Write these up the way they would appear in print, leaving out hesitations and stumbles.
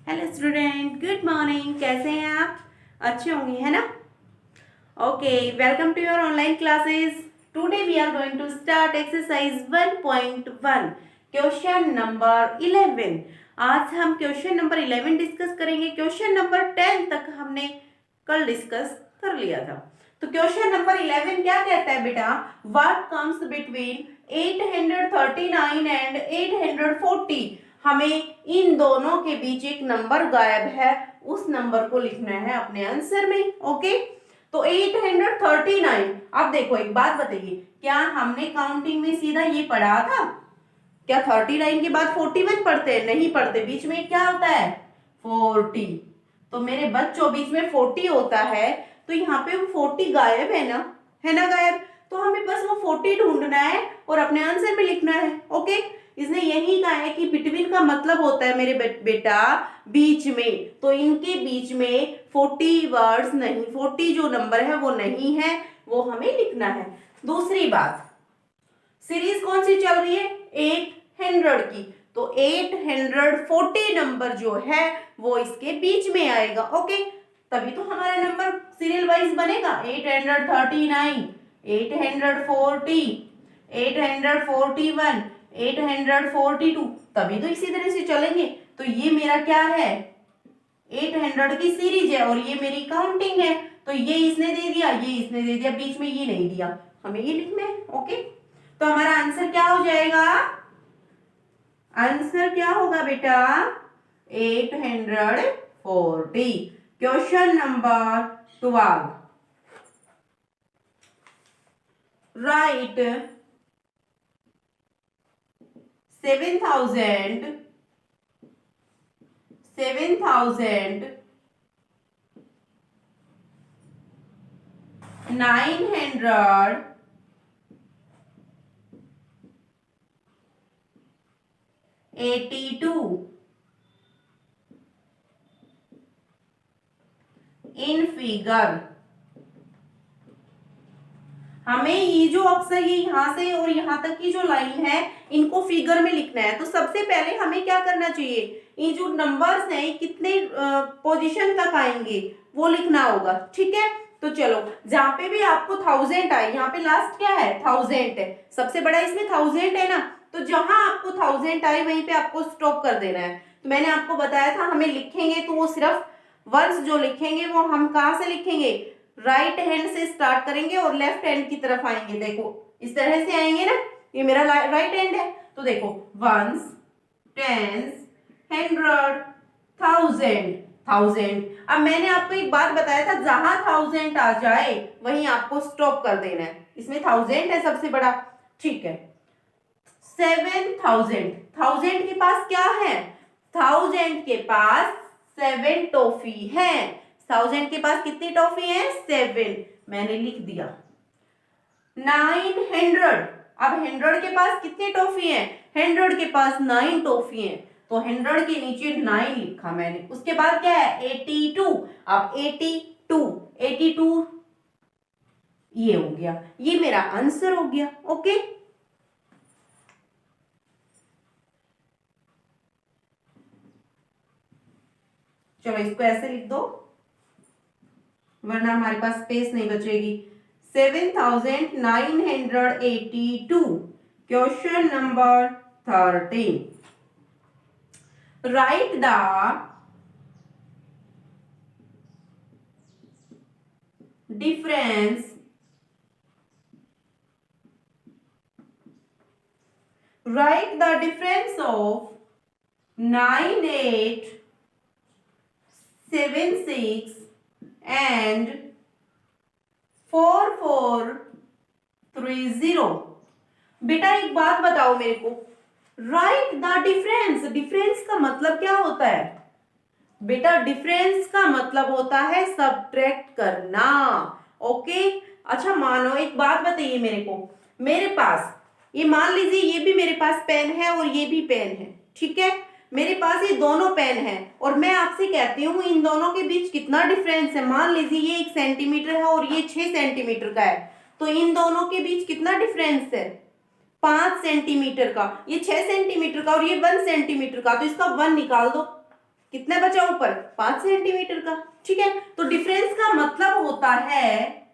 Hello student, good morning. कैसे हैं आप? अच्छे होंगे, है ना? Okay, welcome to your online classes. Today we are going to start exercise 1.1 question number 11। आज हम क्वेश्चन नंबर 11 डिस्कस करेंगे। क्वेश्चन नंबर 10 तक हमने कल डिस्कस कर लिया था। तो क्वेश्चन नंबर 11 क्या कहता है बेटा? What comes between 839 and 840। हमें इन दोनों के बीच एक नंबर गायब है, उस नंबर को लिखना है अपने आंसर में। ओके, तो 839। अब देखो, एक बात बताइए, क्या हमने काउंटिंग में सीधा ये पढ़ा था? क्या 39 के बाद 41 पढ़ते हैं? नहीं पढ़ते। बीच में क्या होता है? 40। तो मेरे बच्चों, बीच में 40 होता है, तो यहाँ पे वो 40 गायब है ना? है ना गायब? तो हमें बस वो 40 ढूंढना है और अपने आंसर में लिखना है। ओके, इसने यही कहा है कि बिटवीन का मतलब होता है मेरे बेटा बीच में। तो इनके बीच में 40 वर्ड्स नहीं, 40 जो नंबर है वो नहीं है, वो हमें लिखना है। दूसरी बात, सीरीज कौन सी चल रही है? 800 की। तो 840 नंबर जो है वो इसके बीच में आएगा। ओके, तभी तो हमारा नंबर सीरियल वाइज बनेगा। 839, 840, 841, 842, तभी तो इसी तरह से चलेंगे। तो ये मेरा क्या है? 800 की सीरीज है और ये मेरी काउंटिंग है। तो ये इसने दे दिया, ये इसने दे दिया, बीच में ये नहीं दिया, हमें ये लिखना है। ओके, तो हमारा आंसर क्या हो जाएगा? आंसर क्या होगा बेटा? 840। Question number 12, right 7,982 in figure. हमें ये जो अक्सर ये यहाँ से और यहाँ तक की जो लाइन है, इनको फिगर में लिखना है। तो सबसे पहले हमें क्या करना चाहिए? ये जो नंबर्स हैं कितने पोजीशन तक आएंगे वो लिखना होगा। ठीक है, तो चलो, जहां पे भी आपको 1000 आए, यहाँ पे लास्ट क्या है? 1000 है, सबसे बड़ा इसमें 1000 है ना। तो जहां आपको 1000 आए वहीं पे आपको स्टॉप कर देना है। तो मैंने आपको बताया था, हमें लिखेंगे तो वो सिर्फ वर्ड्स जो लिखेंगे वो हम कहाँ से लिखेंगे? राइट हैंड से स्टार्ट करेंगे और लेफ्ट हैंड की तरफ आएंगे। देखो, इस तरह से आएंगे ना। ये मेरा राइट हैंड है, तो देखो, वंस, टेंस, 100, 1000, 1000। अब मैंने आपको एक बात बताया था, जहां 1000 आ जाए वहीं आपको स्टॉप कर देना है। इसमें 1000 है सबसे बड़ा। ठीक है, 7000, 1000 के पास क्या है? 1000 के पास 7 टॉफी है। 1000 के पास कितनी टॉफी है? 7। मैंने लिख दिया। 900, अब 100 के पास कितनी टॉफी है? 100 के पास 9 टॉफी है, तो 100 के नीचे 9 लिखा मैंने। उसके बाद क्या है? 82। अब 82 ये हो गया, ये मेरा आंसर हो गया। ओके, चलो इसको ऐसे लिख दो, वरना हमारे पास स्पेस नहीं बचेगी। 7,982। Question number 13, right the difference of 9876 and 4430। बेटा एक बात बताओ मेरे को, राइट द डिफरेंस, डिफरेंस का मतलब क्या होता है? बेटा डिफरेंस का मतलब होता है सब्ट्रैक्ट करना। ओके, अच्छा मानो, एक बात बताइए मेरे को, मेरे पास ये मान लीजिए ये भी मेरे पास पेन है और ये भी पेन है। ठीक है, मेरे पास ये दोनों पेन है और मैं आपसे कहती हूँ इन दोनों के बीच कितना डिफरेंस है। मान लीजिए ये 1 सेंटीमीटर है और ये 6 सेंटीमीटर का है, तो इन दोनों के बीच कितना डिफरेंस है? 5 सेंटीमीटर का। ये 6 सेंटीमीटर का और ये 1 सेंटीमीटर का, तो इसका 1 निकाल दो। कितना बचा ऊपर, 5 सेंटीमीटर का। ठीक है, तो डिफरेंस का मतलब होता है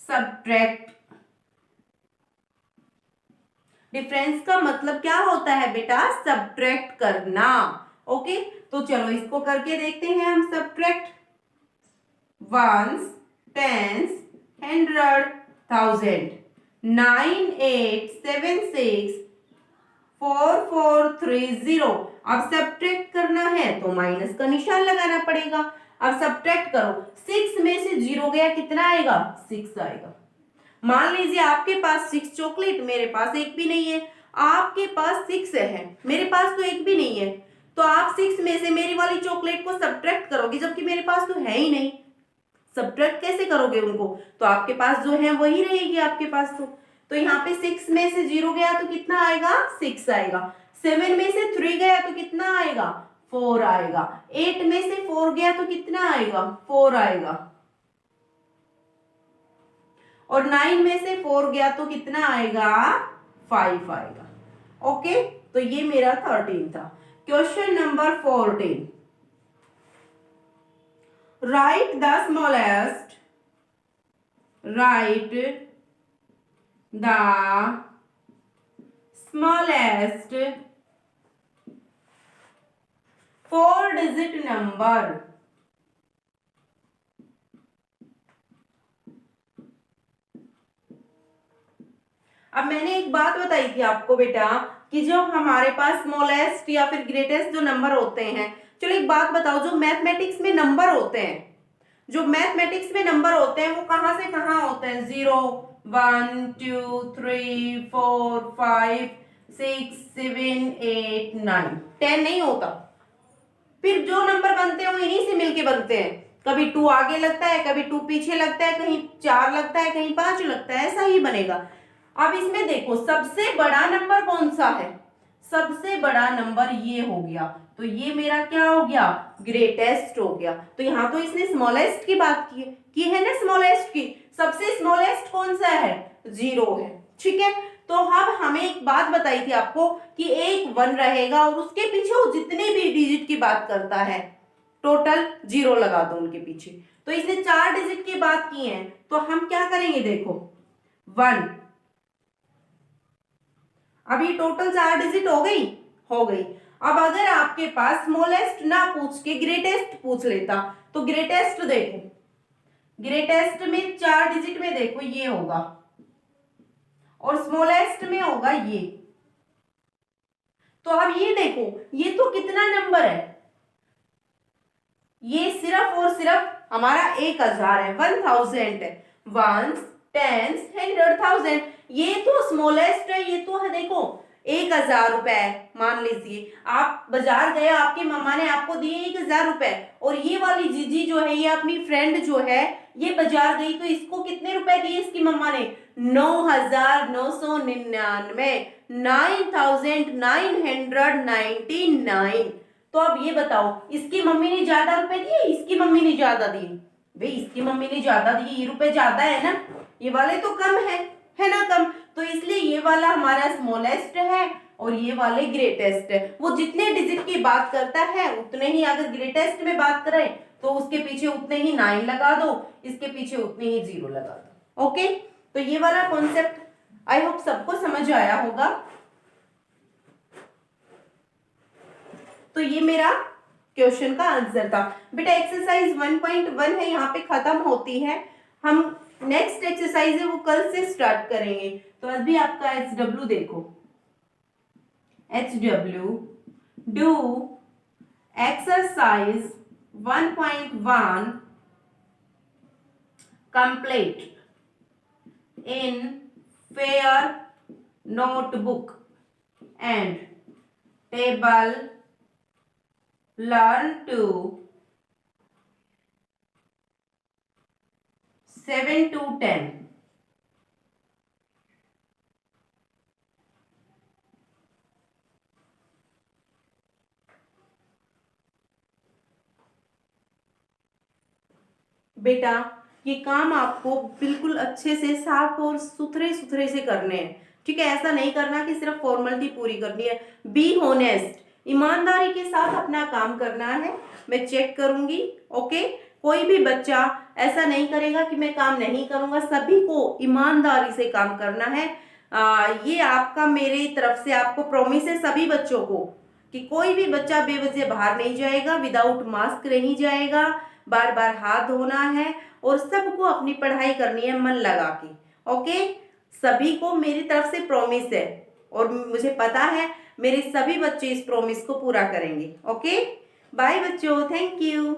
सब्ट्रैक्ट। डिफरेंस का मतलब क्या होता है बेटा, सब्ट्रैक्ट करना। ओके, तो चलो इसको करके देखते हैं हम। Subtract ones, tens, hundred, thousand, 98764430। अब सब्ट्रैक्ट करना है तो माइनस का निशान लगाना पड़ेगा। अब सब्ट्रैक्ट करो, 6 में से 0 गया, कितना आएगा, 6 आएगा। मान लीजिए आपके पास 6 चॉकलेट, मेरे पास एक भी नहीं है। आपके पास 6 है, मेरे पास तो एक भी नहीं है। तो आप 6 में से मेरी वाली चॉकलेट को सब्ट्रैक्ट करोगे, जबकि मेरे पास तो है ही नहीं। सब्ट्रैक्ट कैसे करोगे उनको, तो आपके पास जो है वही रहेगी आपके पास। तो यहाँ पे 6 में से 0 गया तो कितना आएगा, 6 आएगा। 7 में से 3 गया तो कितना आएगा, 4 आएगा। 8 में से 4 गया तो कितना आएगा, 4 आएगा। और 9 में से 4 गया तो कितना आएगा, 5 आएगा। ओके, तो ये मेरा 13 था। Question number 14, write the smallest four-digit number। अब मैंने एक बात बताई थी आपको बेटा कि जो हमारे पास स्मॉलेस्ट या फिर ग्रेटेस्ट जो नंबर होते हैं, चलो एक बात बताओ, जो मैथमेटिक्स में नंबर होते हैं, जो मैथमेटिक्स में नंबर होते हैं वो कहां से कहां होते हैं, 0 1 2 3 4 5 6 7 8 9 10 नहीं होता। फिर जो नंबर बनते हैं वो इन्हीं से मिलके बनते हैं। कभी 2 आगे लगता है, कभी 2 पीछे लगता है, कहीं 4 लगता है, कहीं 5 लगता है, ऐसा ही बनेगा। अब इसमें देखो सबसे बड़ा नंबर कौन सा है, सबसे बड़ा नंबर ये हो गया, तो ये मेरा क्या हो गया, ग्रेटेस्ट हो गया। तो यहाँ तो इसने स्मॉलेस्ट की बात की है ना, स्मॉलेस्ट की। सबसे स्मॉलेस्ट कौन सा है, 0 है। ठीक है, तो अब हमें एक बात बताई थी आपको कि एक 1 रहेगा और उसके पीछे वो जितने भी डिजिट की बात करता है टोटल 0 लगा दो उनके पीछे। तो इसने 4 डिजिट की बात की है, तो हम क्या करेंगे, देखो 1, अभी टोटल 4 डिजिट हो गई, हो गई। अब अगर आपके पास स्मॉलेस्ट ना पूछ के ग्रेटेस्ट पूछ लेता, तो ग्रेटेस्ट देखो, ग्रेटेस्ट में 4 डिजिट में देखो ये होगा और स्मॉलेस्ट में होगा ये। तो अब ये देखो, ये तो कितना नंबर है, ये सिर्फ और सिर्फ हमारा 1000 है, 1000 है, 1 10 100 1000। ये तो स्मॉलेस्ट है, ये तो है देखो 1000 रुपए। मान लीजिए आप बाजार गए, आपकी मम्मा ने आपको दिए 1000 रुपए, और ये वाली जीजी जो है, ये अपनी फ्रेंड जो है, ये बाजार गई तो इसको कितने रुपए दिए इसकी मम्मा ने, 9999, 9999। तो अब ये बताओ, इसकी मम्मी ने ज्यादा रुपए दिए, इसकी मम्मी ने ज्यादा दिए, भाई इसकी मम्मी ने ज्यादा दिए, ये रुपए ज्यादा है ना, ये वाले तो कम है ना, कम। तो इसलिए ये वाला हमारा स्मॉलेस्ट है और ये वाले ग्रेटेस्ट है। वो जितने डिजिट की बात करता है उतने ही, अगर ग्रेटेस्ट में बात करें तो उसके पीछे उतने ही 9 लगा दो, इसके पीछे उतने ही 0 लगा दो। ओके, तो ये वाला कॉन्सेप्ट आई होप सबको समझ आया होगा। तो ये मेरा क्वेश्चन का आंसर था बेटा। एक्सरसाइज 1.1 है, यहाँ पे खत्म होती है। हम नेक्स्ट एक्सरसाइज है वो कल से स्टार्ट करेंगे। तो अभी आपका HW देखो, HW do exercise 1.1 complete in fair notebook and table, learn to 7 to 10। बेटा ये काम आपको बिल्कुल अच्छे से साफ और सुथरे सुथरे से करने हैं। ठीक है, ऐसा नहीं करना कि सिर्फ फॉर्मेलिटी पूरी करनी है। बी होनेस्ट, ईमानदारी के साथ अपना काम करना है, मैं चेक करूंगी। ओके, कोई भी बच्चा ऐसा नहीं करेगा कि मैं काम नहीं करूंगा, सभी को ईमानदारी से काम करना है। ये आपका मेरी तरफ से आपको प्रॉमिस है सभी बच्चों को कि कोई भी बच्चा बेवजह बाहर नहीं जाएगा, विदाउट मास्क नहीं जाएगा, बार बार हाथ धोना है और सबको अपनी पढ़ाई करनी है मन लगा के। ओके, सभी को मेरी तरफ से प्रॉमिस है और मुझे पता है मेरे सभी बच्चे इस प्रॉमिस को पूरा करेंगे। ओके, बाय बच्चों, थैंक यू।